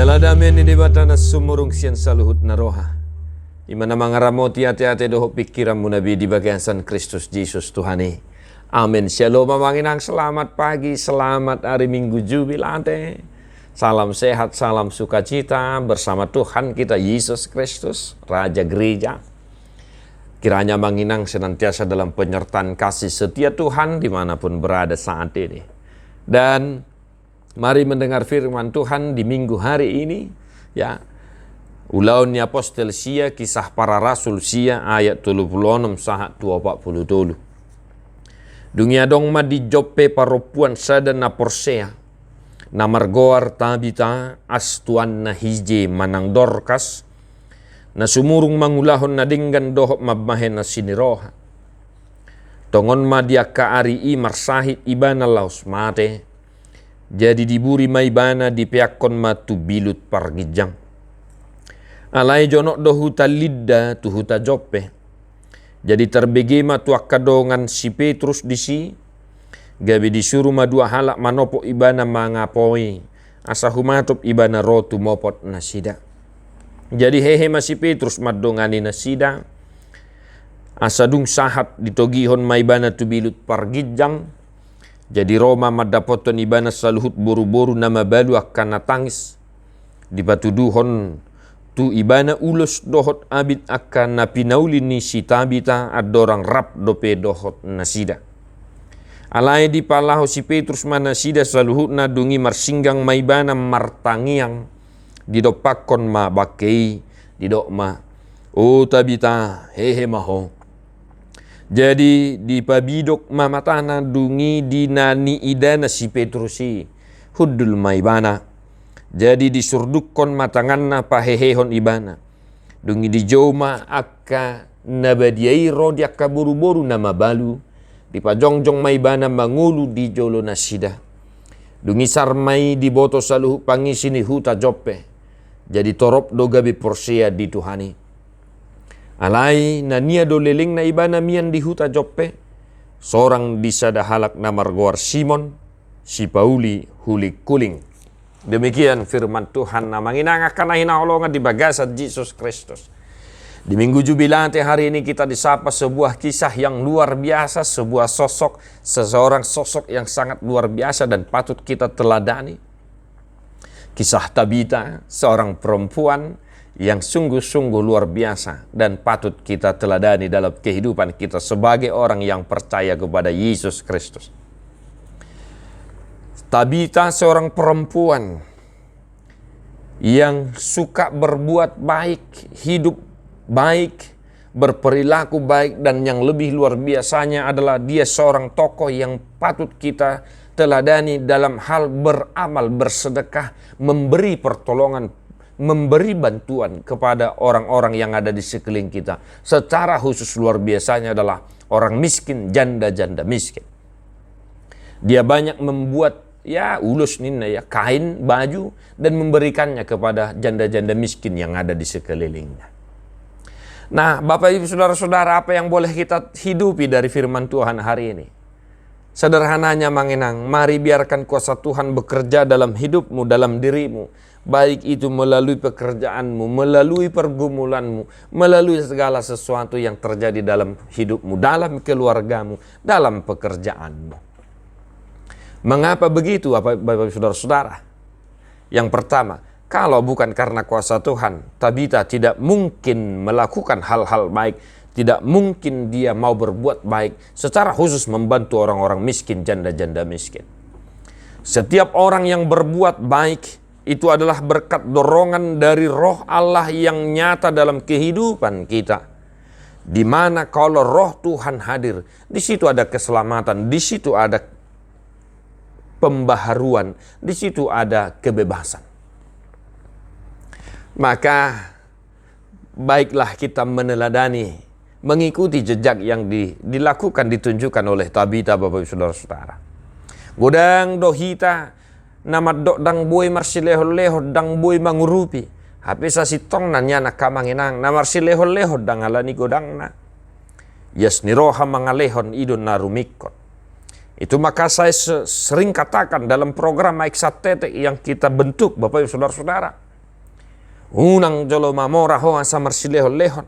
Daladamen ni batana sumurung sian saluhut naroha. Imana mangaramoti ati-ati doho pikiranmu nabi di bagian San Kristus Yesus Tuhani. Amin. Shalom manginang, selamat pagi, selamat hari Minggu jubilate. Salam sehat, salam sukacita bersama Tuhan kita Yesus Kristus, Raja Gereja. Kiranya manginang senantiasa dalam penyertaan kasih setia Tuhan dimanapun berada saat ini. Dan mari mendengar firman Tuhan di minggu hari ini, ya. Ulaun ni Apostel Sia, kisah para rasul Sia, ayat 36 sahat 240. Dunia dong ma di Joppe paropuan sada na Porsea, na margoar Tabita, astuan na hije manang Dorcas, na sumurung mangulahon na dinggan dohok mabmahen na siniroha. Tongon ma dia kaari i marsahit ibana laos mate, jadi diburi maibana di peakon matu bilut pargijang. Alai jonok dohuta lidda tuhuta Joppe. Jadi terbege matu akadongan si Petrus disi. Gabi disuruh madua halak manopo ibana mangapoi. Asa humatop ibana rotu mopot nasida. Jadi hehe masih Petrus madongani nasida. Asa dung sahat ditogihon maibana tu bilut pargijang. Jadi Roma madapoton ibana saluhut boru-boru nama balu akan natangis. Di batu duhon tu ibana ulus dohot abid akan napinauli ni si Tabita adorang rap dope dohot nasida. Alai di palaho si Petrus manasida saluhut na dungi marsinggang maibana martangiang. Didopakon ma bakei didok ma. Oh Tabita hehe maho. Jadi di pabidok mamatana dungi dinani idana si Petrusi hudul maibana. Jadi disurdukon matanganna pahehehon ibana. Dungi di joma akka nabadiai rodi akka buru-buru nama balu. Di pajongjong maibana mangulu di jolo nasida. Dungi sarmai di boto saluhu pangisini huta Joppe. Jadi torop dogabe Porsea di Tuhani. Alai na nia do leling na ibana mian di huta Joppe, seorang disada halak na margoar Simon, si Pauli huli kuling. Demikian firman Tuhan na manginangakan na hinaulongan di bagasat Yesus Kristus. Di minggu jubilate hari ini kita disapa sebuah kisah yang luar biasa, sebuah sosok, seseorang sosok yang sangat luar biasa dan patut kita teladani. Kisah Tabita, seorang perempuan yang sungguh-sungguh luar biasa dan patut kita teladani dalam kehidupan kita sebagai orang yang percaya kepada Yesus Kristus. Tabita seorang perempuan yang suka berbuat baik, hidup baik, berperilaku baik, dan yang lebih luar biasanya adalah dia seorang tokoh yang patut kita teladani dalam hal beramal, bersedekah, memberi pertolongan, memberi bantuan kepada orang-orang yang ada di sekeliling kita. Secara khusus luar biasanya adalah orang miskin, janda-janda miskin. Dia banyak membuat ulus nina kain, baju, dan memberikannya kepada janda-janda miskin yang ada di sekelilingnya. Nah, Bapak Ibu Saudara-saudara, apa yang boleh kita hidupi dari firman Tuhan hari ini? Sederhananya manginang, mari biarkan kuasa Tuhan bekerja dalam hidupmu, dalam dirimu. Baik itu melalui pekerjaanmu, melalui pergumulanmu, melalui segala sesuatu yang terjadi dalam hidupmu, dalam keluargamu, dalam pekerjaanmu. Mengapa begitu, Bapak Saudara-saudara? Yang pertama, kalau bukan karena kuasa Tuhan, Tabita tidak mungkin melakukan hal-hal baik, tidak mungkin dia mau berbuat baik, secara khusus membantu orang-orang miskin, janda-janda miskin. Setiap orang yang berbuat baik, itu adalah berkat dorongan dari roh Allah yang nyata dalam kehidupan kita. Di mana kalau roh Tuhan hadir, di situ ada keselamatan, di situ ada pembaharuan, di situ ada kebebasan. Maka baiklah kita meneladani, mengikuti jejak yang dilakukan, ditunjukkan oleh Tabita, Bapak Saudara-saudara. Godang dohita nama dok dang boy marsileho-leho dang boy mangurupi. Hape sa sitong na niya nakamanginang na marsileho-leho dang alani godang na. Yes niroha mangalehon idon na rumikot. Itu maka saya sering katakan dalam program Maik Satete yang kita bentuk, Bapak Ibu Saudara-saudara. Unang jolo mamora hoa sa marsileho lehon.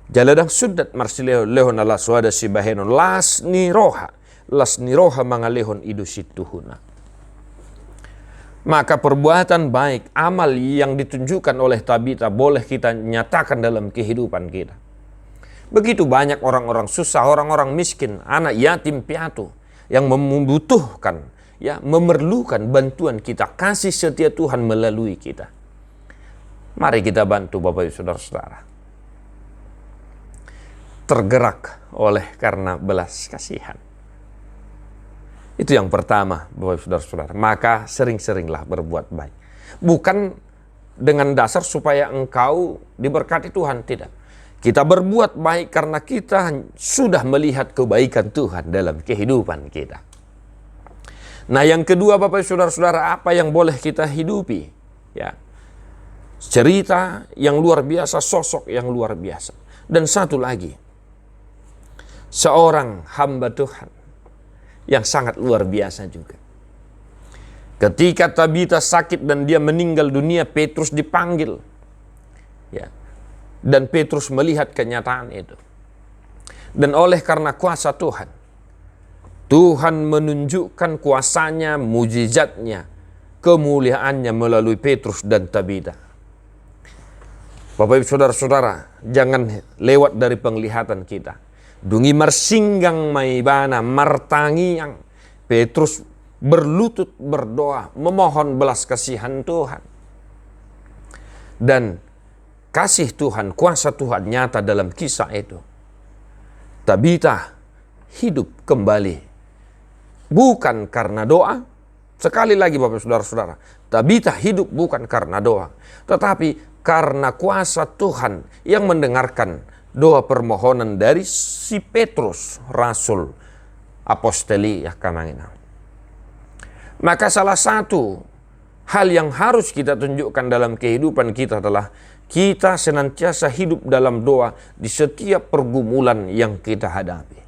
Jaladang sudat marsileho lehon ala suada si bahenon. Las ni roha mga lehon idu situhuna. Maka perbuatan baik, amal yang ditunjukkan oleh Tabita boleh kita nyatakan dalam kehidupan kita. Begitu banyak orang-orang susah, orang-orang miskin, anak yatim piatu yang membutuhkan, memerlukan bantuan kita, kasih setia Tuhan melalui kita. Mari kita bantu Bapak Ibu Saudara-saudara. Tergerak oleh karena belas kasihan. Itu yang pertama Bapak Ibu Saudara-saudara. Maka sering-seringlah berbuat baik. Bukan dengan dasar supaya engkau diberkati Tuhan, tidak. Kita berbuat baik karena kita sudah melihat kebaikan Tuhan dalam kehidupan kita. Nah, yang kedua Bapak Ibu Saudara-saudara, apa yang boleh kita hidupi? Ya. Cerita yang luar biasa, sosok yang luar biasa. Dan satu lagi, seorang hamba Tuhan yang sangat luar biasa juga. Ketika Tabita sakit dan dia meninggal dunia, Petrus dipanggil. Ya. Dan Petrus melihat kenyataan itu. Dan oleh karena kuasa Tuhan, Tuhan menunjukkan kuasanya, mujizatnya, kemuliaannya melalui Petrus dan Tabita. Bapak Ibu Saudara-saudara, jangan lewat dari penglihatan kita. Dungi marsinggang maibana martangiang. Petrus berlutut berdoa, memohon belas kasihan Tuhan. Dan kasih Tuhan, kuasa Tuhan nyata dalam kisah itu. Tabita hidup kembali. Bukan karena doa. Sekali lagi Bapak Saudara-saudara, Tabita hidup bukan karena doa. Tetapi karena kuasa Tuhan yang mendengarkan doa permohonan dari si Petrus, Rasul Apostoli ya kamangina. Maka salah satu hal yang harus kita tunjukkan dalam kehidupan kita adalah kita senantiasa hidup dalam doa di setiap pergumulan yang kita hadapi.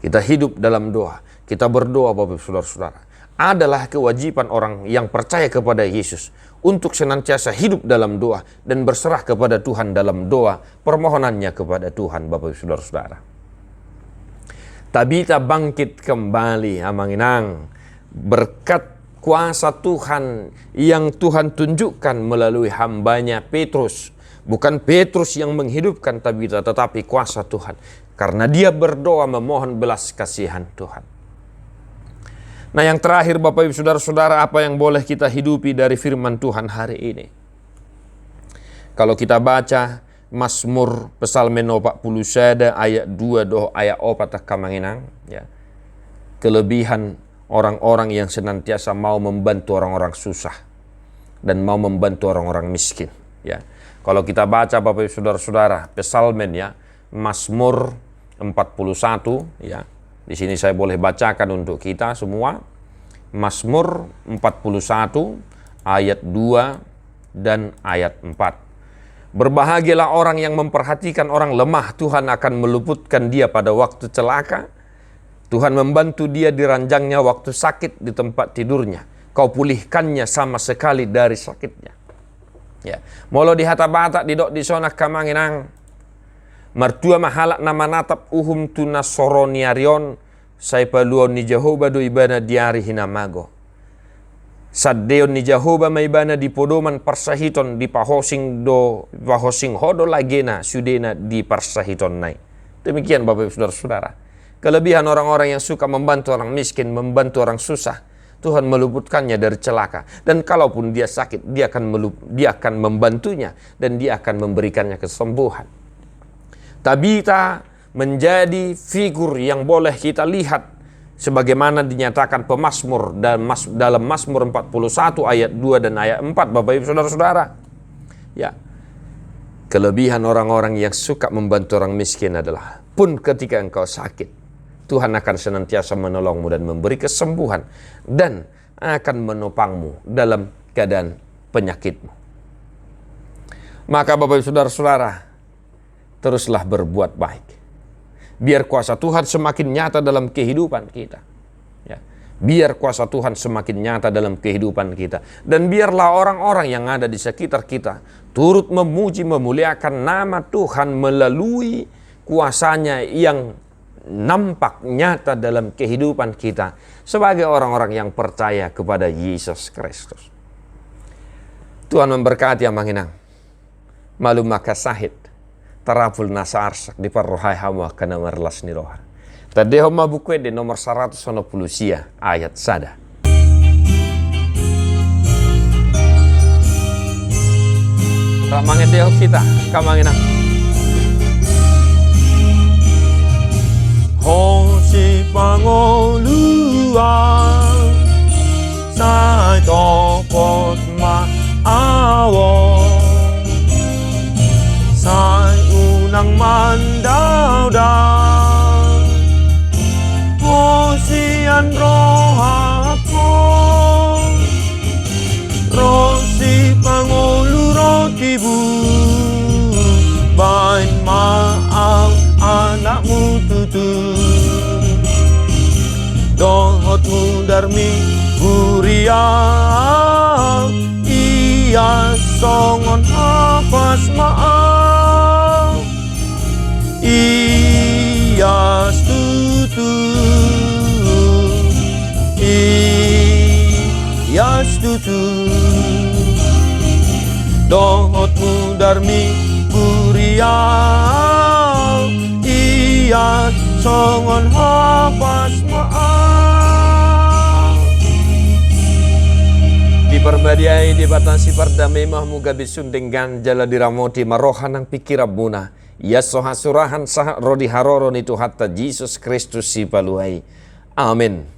Kita hidup dalam doa. Kita berdoa Bapak Saudara-saudara. Adalah kewajiban orang yang percaya kepada Yesus untuk senantiasa hidup dalam doa dan berserah kepada Tuhan dalam doa permohonannya kepada Tuhan Bapak Saudara-saudara. Tabita bangkit kembali amanginang berkat kuasa Tuhan yang Tuhan tunjukkan melalui hambanya Petrus. Bukan Petrus yang menghidupkan Tabita, tetapi kuasa Tuhan. Karena dia berdoa memohon belas kasihan Tuhan. Nah, yang terakhir Bapak Ibu Saudara-saudara, apa yang boleh kita hidupi dari firman Tuhan hari ini? Kalau kita baca Mazmur Psalmen 40 ayat 2 doh ayat 4 kamanginang, ya. Kelebihan orang-orang yang senantiasa mau membantu orang-orang susah dan mau membantu orang-orang miskin, ya. Kalau kita baca Bapak Ibu Saudara-saudara, Psalmen ya, Mazmur 41 ya. Di sini saya boleh bacakan untuk kita semua. Mazmur 41 ayat 2 dan ayat 4. Berbahagialah orang yang memperhatikan orang lemah, Tuhan akan meluputkan dia pada waktu celaka. Tuhan membantu dia di ranjangnya waktu sakit di tempat tidurnya. Kau pulihkannya sama sekali dari sakitnya. Ya, molo di hata-bata di dok di sona kamanginang. Martua mahalak nama natap uhum tuna soroniarion sai paluon ni Jehovah do ibana diari hinamago. Saddeon ni Jehovah maibana di podoman parsahiton di pahosing hodo lagena sudena di parsahiton nai. Demikian Bapak Ibu Saudara-saudara. Kelebihan orang-orang yang suka membantu orang miskin, membantu orang susah, Tuhan meluputkannya dari celaka. Dan kalaupun dia sakit, dia akan membantunya dan dia akan memberikannya kesembuhan. Tabita menjadi figur yang boleh kita lihat sebagaimana dinyatakan pemazmur dalam Mazmur 41 ayat 2 dan ayat 4 Bapak Ibu Saudara-saudara. Ya. Kelebihan orang-orang yang suka membantu orang miskin adalah pun ketika engkau sakit, Tuhan akan senantiasa menolongmu dan memberi kesembuhan dan akan menopangmu dalam keadaan penyakitmu. Maka Bapak Ibu Saudara-saudara, teruslah berbuat baik. Biar kuasa Tuhan semakin nyata dalam kehidupan kita. Ya. Biar kuasa Tuhan semakin nyata dalam kehidupan kita. Dan biarlah orang-orang yang ada di sekitar kita turut memuji, memuliakan nama Tuhan melalui kuasanya yang nampak nyata dalam kehidupan kita sebagai orang-orang yang percaya kepada Yesus Kristus. Tuhan memberkati yang manginang. Malum maka sahid. Tarapul nasa arsak di parrohai hawa kana marlas ni roha. Tadeho mabukwe di nomor 190 sia ayat sada. Ramangin deho kita, kamanginang. Hosi pangoluan, sai topot maawo, sai unang mandau-dau. Hosian rohapo, rosi pangolu rotibu, bain maaf anakmu tutu, dohotmu darmi buria, iya songon hapas maaf, iya tutu. Yastutu dohotmu darmi buria, iya songon hapas maaf. Diperbadiai dibatasi pardamai mahmu gabis sundeng ganjala diramoti marohanang pikirabuna. Ya soha surahan sah rodi haroron itu hatta Jesus Kristus si paluai. Amin.